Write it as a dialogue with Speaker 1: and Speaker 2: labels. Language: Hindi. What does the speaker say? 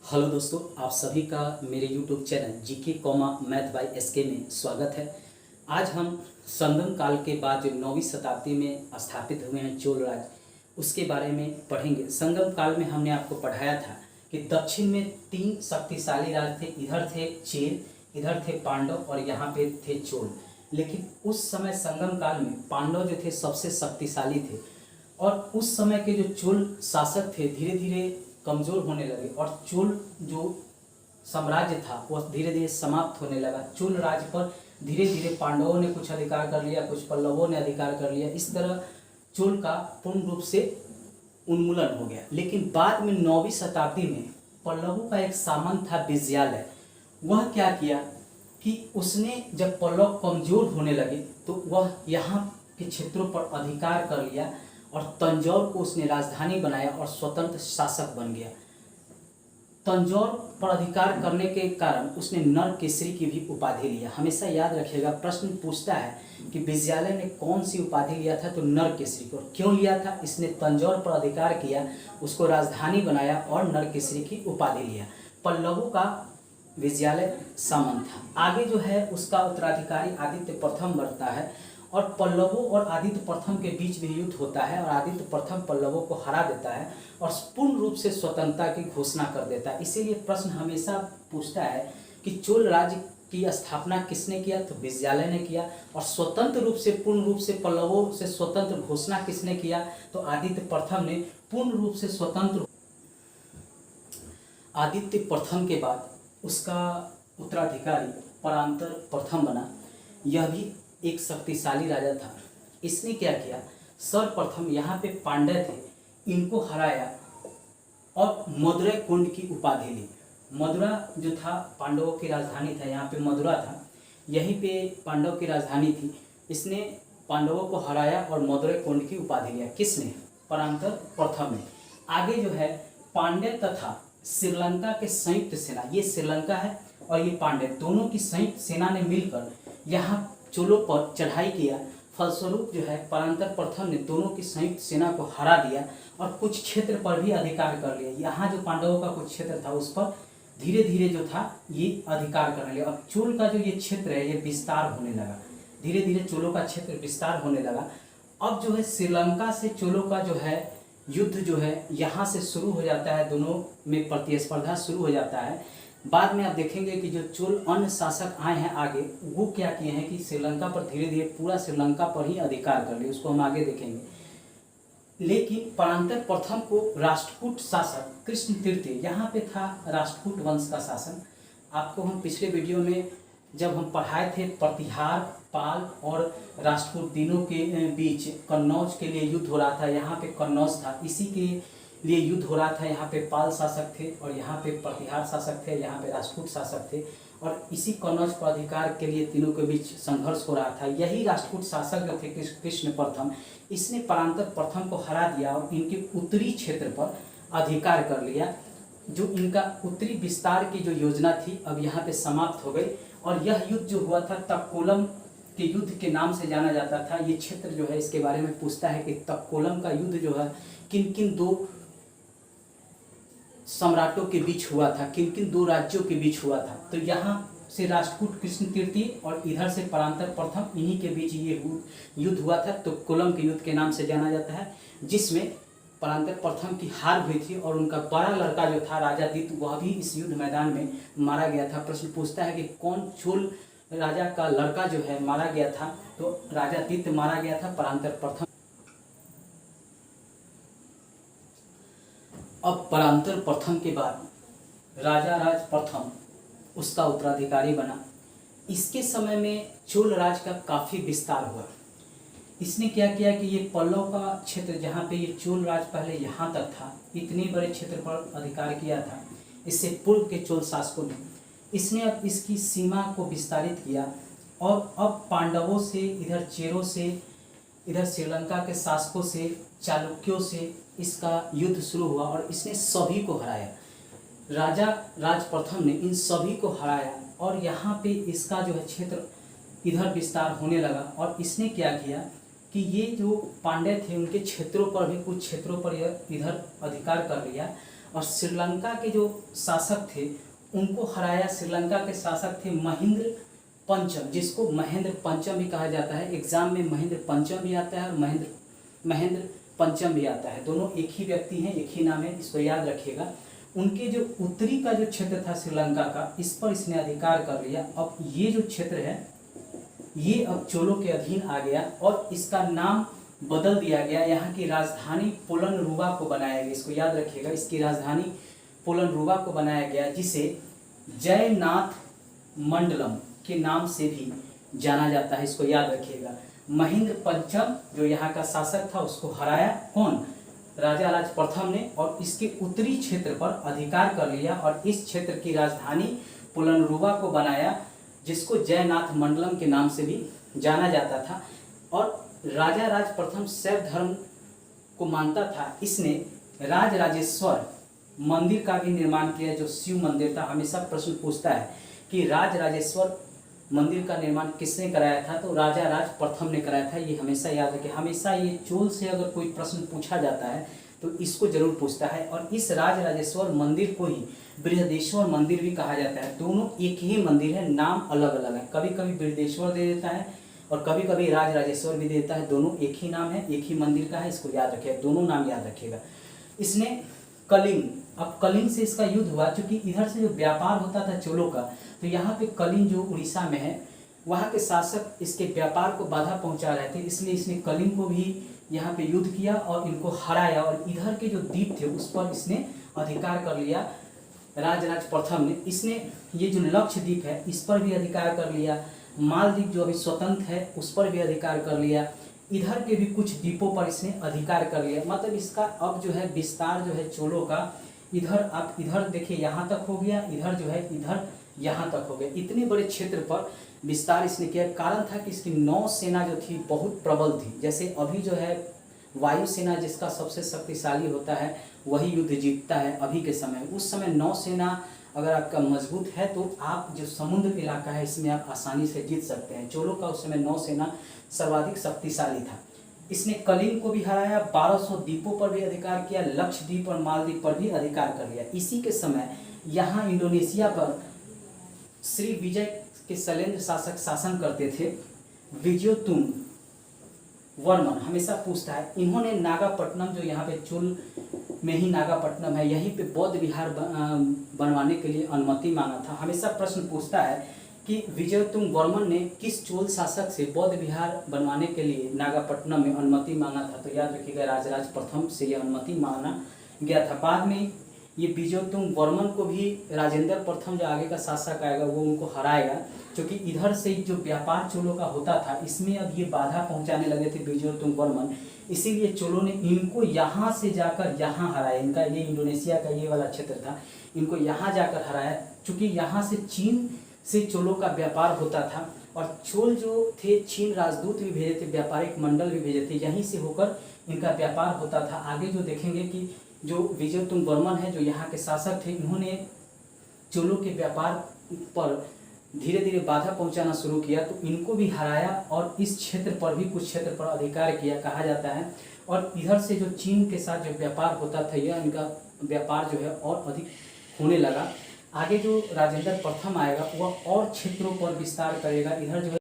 Speaker 1: हेलो दोस्तों, आप सभी का मेरे YouTube channel GK comma math by SK में स्वागत है। आज हम संगम काल के बाद जो 9वीं शताब्दी में स्थापित हुए हैं चोल राज, उसके बारे में पढ़ेंगे। संगम काल में हमने आपको पढ़ाया था कि दक्षिण में 3 शक्तिशाली राज थे। इधर थे चेर, इधर थे पांडव और यहाँ पे थे चोल। लेकिन उस समय संगम काल में पांडव जो थे सबसे शक्तिशाली थे और उस समय के जो चोल शासक थे धीरे धीरे कमज़ोर होने लगे और चोल जो साम्राज्य था वह धीरे धीरे समाप्त होने लगा। चोल राज्य पर धीरे धीरे पांडवों ने कुछ अधिकार कर लिया, कुछ पल्लवों ने अधिकार कर लिया। इस तरह चोल का पूर्ण रूप से उन्मूलन हो गया। लेकिन बाद में 9वीं शताब्दी में पल्लवों का एक सामंत था विजयालय। वह क्या किया कि उसने जब पल्लव कमज़ोर होने लगे तो वह यहाँ के क्षेत्रों पर अधिकार कर लिया और तंजौर को उसने राजधानी बनाया और स्वतंत्र शासक बन गया। तंजौर पर अधिकार करने के कारण उसने नर केसरी की भी उपाधि लिया। हमेशा याद रखिएगा, प्रश्न पूछता है कि विजयालय ने कौन सी उपाधि लिया था, तो नर केसरी को। क्यों लिया था? इसने तंजौर पर अधिकार किया, उसको राजधानी बनाया और नर केसरी की उपाधि लिया। पल्लवों का विजयालय सामंत था। आगे जो है उसका उत्तराधिकारी आदित्य प्रथम बनता है और पल्लवों और आदित्य प्रथम के बीच में युद्ध होता है और आदित्य प्रथम पल्लवों को हरा देता है और पूर्ण रूप से स्वतंत्रता की घोषणा कर देता है। इसीलिए प्रश्न हमेशा पूछता है कि चोल राज्य की स्थापना किसने किया, तो विजयालय ने किया। और स्वतंत्र रूप से पूर्ण रूप से पल्लवों से स्वतंत्र घोषणा किसने किया, तो आदित्य प्रथम ने पूर्ण रूप से स्वतंत्र। आदित्य प्रथम के बाद उसका उत्तराधिकारी परांतर प्रथम बना। यह भी एक शक्तिशाली राजा था। इसने क्या किया, सर्वप्रथम यहाँ पे पांड्य थे, इनको हराया और मदुरै कुंड की उपाधि ली। मदुरा जो था पांडवों की राजधानी था, यहाँ पे मदुरा था, यहीं पे पांडव की राजधानी थी। इसने पांडवों को हराया और मदुरै कुंड की उपाधि लिया। किसने? परांतर प्रथम ने। आगे जो है पांड्य तथा श्रीलंका के संयुक्त सेना, ये श्रीलंका है और ये पांड्य, दोनों की संयुक्त सेना ने मिलकर यहाँ चोलों पर चढ़ाई किया। फलस्वरूप जो है परांतर प्रथम ने दोनों की संयुक्त सेना को हरा दिया और कुछ क्षेत्र पर भी अधिकार कर लिया। यहाँ जो पांडवों का कुछ क्षेत्र था उस पर धीरे धीरे जो था ये अधिकार करने लगे। अब चोल का जो ये क्षेत्र है ये विस्तार होने लगा, धीरे धीरे चोलों का क्षेत्र विस्तार होने लगा। अब जो है श्रीलंका से चोलों का जो है युद्ध जो है यहाँ से शुरू हो जाता है, दोनों में प्रतिस्पर्धा शुरू हो जाता है। बाद में आप देखेंगे कि जो चोल अन्य शासक आए हैं आगे, वो क्या किए हैं कि श्रीलंका पर धीरे धीरे पूरा श्रीलंका पर ही अधिकार कर लिए, उसको हम आगे देखेंगे। लेकिन परांतर प्रथम को राष्ट्रकूट शासक कृष्ण तृतीय, यहाँ पे था राष्ट्रकूट वंश का शासन। आपको हम पिछले वीडियो में जब हम पढ़ाए थे प्रतिहार, पाल और राष्ट्रकूट तीनों के बीच कन्नौज के लिए युद्ध हो रहा था। यहाँ पे कन्नौज था, इसी के लिए युद्ध हो रहा था। यहाँ पे पाल शासक थे और यहाँ पे प्रतिहार शासक थे, यहाँ पे राष्ट्रकूट शासक थे और इसी कन्नौज पर अधिकार के लिए तीनों के बीच संघर्ष हो रहा था। यही राष्ट्रकूट शासक जो थे कृष्ण प्रथम, इसने परांतर प्रथम को हरा दिया और इनके उत्तरी क्षेत्र पर अधिकार कर लिया। जो इनका उत्तरी विस्तार की जो योजना थी अब यहाँ पे समाप्त हो गई और यह युद्ध जो हुआ था तक्कोलम के युद्ध के नाम से जाना जाता था। ये क्षेत्र जो है इसके बारे में पूछता है कि तक्कोलम का युद्ध जो है किन किन दो सम्राटों के बीच हुआ था, किन किन दो राज्यों के बीच हुआ था। तो यहाँ से राष्ट्रकूट कृष्ण तृतीय और इधर से परांतर प्रथम, इन्हीं के बीच ये युद्ध हुआ था। तो कोलम के युद्ध के नाम से जाना जाता है, जिसमें परांतर प्रथम की हार हुई थी और उनका बड़ा लड़का जो था राजा दित्य, वह भी इस युद्ध मैदान में मारा गया था। प्रश्न पूछता है कि कौन चोल राजा का लड़का जो है मारा गया था, तो राजा दित्य मारा गया था परांतर प्रथम। अब परांतर प्रथम के बाद राजा राज प्रथम उसका उत्तराधिकारी बना। इसके समय में चोल राज का काफ़ी विस्तार हुआ। इसने क्या किया कि ये पल्लव का क्षेत्र जहाँ पे ये चोल राज पहले यहाँ तक था, इतने बड़े क्षेत्र पर अधिकार किया था इससे पूर्व के चोल शासकों ने। इसने अब इसकी सीमा को विस्तारित किया और अब पांडवों से, इधर चेरों से, इधर श्रीलंका के शासकों से, चालुक्यों से इसका युद्ध शुरू हुआ और इसने सभी को हराया। राजा राज प्रथम ने इन सभी को हराया और यहाँ पे इसका जो है क्षेत्र इधर विस्तार होने लगा। और इसने क्या किया कि ये जो पांड्य थे उनके क्षेत्रों पर भी कुछ क्षेत्रों पर यह इधर अधिकार कर लिया और श्रीलंका के जो शासक थे उनको हराया। श्रीलंका के शासक थे महेंद्र पंचम, जिसको महेंद्र पंचम भी कहा जाता है। एग्जाम में महेंद्र पंचम भी आता है और महेंद्र पंचम भी आता है। दोनों एक ही व्यक्ति हैं, एक ही नाम है, इसको याद रखिएगा। उनके जो उत्तरी का जो क्षेत्र था श्रीलंका का, इस पर इसने अधिकार कर लिया। अब ये जो क्षेत्र है ये अब चोलों के अधीन आ गया और इसका नाम बदल दिया गया। यहाँ की राजधानी पोलनरुवा को बनाया गया, इसको याद रखिएगा। इसकी राजधानी पोलनरुवा को बनाया गया, जिसे जयनाथ मंडलम के नाम से भी जाना जाता है, इसको याद रखिएगा। महेंद्र पंचम जो यहाँ का शासक था उसको हराया कौन? राजा राज प्रथम ने, और इसके उत्तरी क्षेत्र पर अधिकार कर लिया और इस क्षेत्र की राजधानी पोलनरुवा को बनाया, जिसको जयनाथ मंडलम के नाम से भी जाना जाता था। और राजा राज प्रथम शैव धर्म को मानता था। इसने राजराजेश्वर मंदिर का भी निर्माण किया, जो शिव मंदिर था। हमेशा प्रश्न पूछता है कि राजराजेश्वर मंदिर का निर्माण किसने कराया था, तो राजा राज प्रथम ने कराया था। ये हमेशा याद रखें। हमेशा ये चोल से अगर कोई प्रश्न पूछा जाता है तो इसको जरूर पूछता है। और इस राजराजेश्वर मंदिर को ही बृहदेश्वर मंदिर भी कहा जाता है। दोनों एक ही मंदिर है, नाम अलग अलग है। कभी कभी बृहदेश्वर दे देता है और कभी कभी राजराजेश्वर भी देता है। दोनों एक ही नाम है, एक ही मंदिर का है, इसको याद रखिएगा। दोनों नाम याद रखिएगा। इसने कलिंग, अब कलिंग से इसका युद्ध हुआ, क्योंकि इधर से जो व्यापार होता था चोलों का, तो यहाँ पे कलिंग जो उड़ीसा में है, वहाँ के शासक इसके व्यापार को बाधा पहुँचा रहे थे, इसलिए इसने कलिंग को भी यहाँ पे युद्ध किया और इनको हराया। और इधर के जो द्वीप थे उस पर इसने अधिकार कर लिया राजराज प्रथम ने। इसने ये जो लक्षद्वीप है इस पर भी अधिकार कर लिया। मालदीव जो अभी स्वतंत्र है उस पर भी अधिकार कर लिया। इधर के भी कुछ द्वीपों पर इसने अधिकार कर लिया। मतलब इसका अब जो है विस्तार जो है चोलों का, इधर आप इधर देखिए यहाँ तक हो गया, इधर जो है इधर यहाँ तक हो गया। इतने बड़े क्षेत्र पर विस्तार इसने किया। कारण था कि इसकी नौसेना जो थी बहुत प्रबल थी। जैसे अभी जो है वायुसेना जिसका सबसे शक्तिशाली होता है वही युद्ध जीतता है अभी के समय। उस समय नौसेना अगर आपका मजबूत है तो आप जो समुद्र इलाका है इसमें आप आसानी से जीत सकते हैं। चोलों का उस समय नौसेना सर्वाधिक शक्तिशाली था। इसने कलिंग को भी हराया, 1200 द्वीपों पर भी अधिकार किया, लक्षद्वीप और मालदीव पर भी अधिकार कर लिया। इसी के समय यहाँ इंडोनेशिया पर श्री विजय के शैलेंद्र शासक शासन करते थे। विजयोतुंग वर्मन हमेशा पूछता है, इन्होंने नागापट्टनम जो यहाँ पे चोल में ही नागापट्टनम है, यहीं पे बौद्ध विहार बनवाने के लिए अनुमति मांगा था। हमेशा प्रश्न पूछता है कि विजयोतुंग वर्मन ने किस चोल शासक से बौद्ध विहार बनवाने के लिए नागापट्टनम में अनुमति मांगा था, तो याद रखिएगा राजराज प्रथम से यह अनुमति मांगा गया था। बाद में ये विजयोतुंग वर्मन को भी राजेंद्र प्रथम जो आगे का शासक आएगा वो उनको हराएगा, क्योंकि इधर से जो व्यापार चोलों का होता था इसमें अब ये बाधा पहुंचाने लगे थे विजयोतुंग वर्मन। इसीलिए चोलों ने इनको यहाँ से जाकर यहाँ हराया। इनका ये इंडोनेशिया का ये वाला क्षेत्र था, इनको यहाँ जाकर हराया, क्योंकि यहाँ से चीन से चोलों का व्यापार होता था। और चोल जो थे चीन राजदूत भी भेजे थे, व्यापारिक मंडल भी भेजे थे, यहीं से होकर इनका व्यापार होता था। आगे जो देखेंगे कि जो विजयोतुंग वर्मन है जो यहाँ के शासक थे, इन्होंने चोलों के व्यापार पर धीरे धीरे बाधा पहुंचाना शुरू किया, तो इनको भी हराया और इस क्षेत्र पर भी कुछ क्षेत्र पर अधिकार किया कहा जाता है। और इधर से जो चीन के साथ जो व्यापार होता था यह इनका व्यापार जो है और अधिक होने लगा। आगे जो राजेंद्र प्रथम आएगा वह और क्षेत्रों पर विस्तार करेगा। इधर जो है